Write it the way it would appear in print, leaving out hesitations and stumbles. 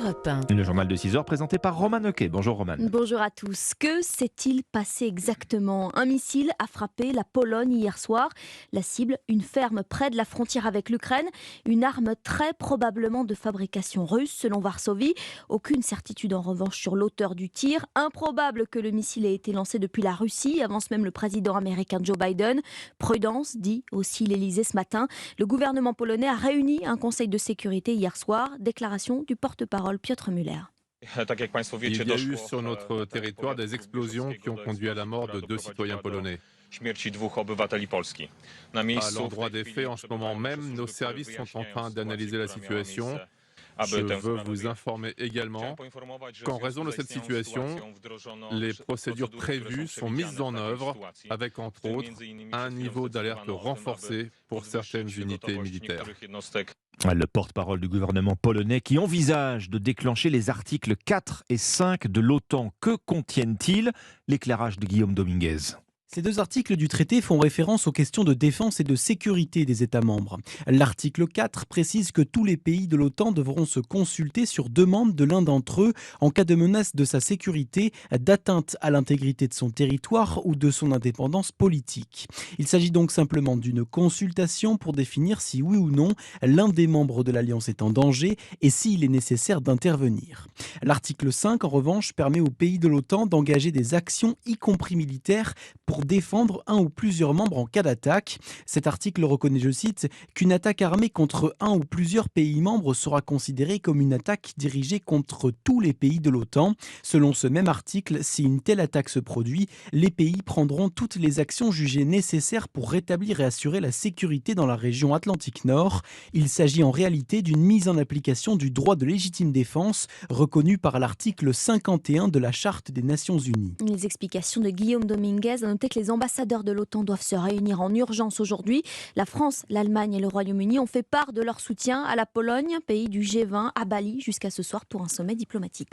Europe 1. Le journal de 6 heures présenté par Roman Oquet. Bonjour Roman. Bonjour à tous. Que s'est-il passé exactement? Un missile a frappé la Pologne hier soir. La cible, une ferme près de la frontière avec l'Ukraine. Une arme très probablement de fabrication russe selon Varsovie. Aucune certitude en revanche sur l'auteur du tir. Improbable que le missile ait été lancé depuis la Russie, avance même le président américain Joe Biden. Prudence, dit aussi l'Elysée ce matin. Le gouvernement polonais a réuni un conseil de sécurité hier soir. Déclaration du porte-parole Piotr Müller. Il y a eu sur notre territoire des explosions qui ont conduit à la mort de 2 citoyens polonais. À l'endroit des faits, en ce moment même, nos services sont en train d'analyser la situation. Je veux vous informer également qu'en raison de cette situation, les procédures prévues sont mises en œuvre avec, entre autres, un niveau d'alerte renforcé pour certaines unités militaires. Le porte-parole du gouvernement polonais qui envisage de déclencher les articles 4 et 5 de l'OTAN. Que contiennent-ils? L'éclairage de Guillaume Dominguez. Ces deux articles du traité font référence aux questions de défense et de sécurité des États membres. L'article 4 précise que tous les pays de l'OTAN devront se consulter sur demande de l'un d'entre eux en cas de menace de sa sécurité, d'atteinte à l'intégrité de son territoire ou de son indépendance politique. Il s'agit donc simplement d'une consultation pour définir si oui ou non l'un des membres de l'Alliance est en danger et s'il est nécessaire d'intervenir. L'article 5, en revanche, permet aux pays de l'OTAN d'engager des actions, y compris militaires, pour défendre un ou plusieurs membres en cas d'attaque. Cet article reconnaît, je cite, qu'une attaque armée contre un ou plusieurs pays membres sera considérée comme une attaque dirigée contre tous les pays de l'OTAN. Selon ce même article, si une telle attaque se produit, les pays prendront toutes les actions jugées nécessaires pour rétablir et assurer la sécurité dans la région Atlantique Nord. Il s'agit en réalité d'une mise en application du droit de légitime défense reconnu par l'article 51 de la Charte des Nations Unies. Les explications de Guillaume Dominguez. À noter que les ambassadeurs de l'OTAN doivent se réunir en urgence aujourd'hui. La France, l'Allemagne et le Royaume-Uni ont fait part de leur soutien à la Pologne, pays du G20 à Bali jusqu'à ce soir pour un sommet diplomatique.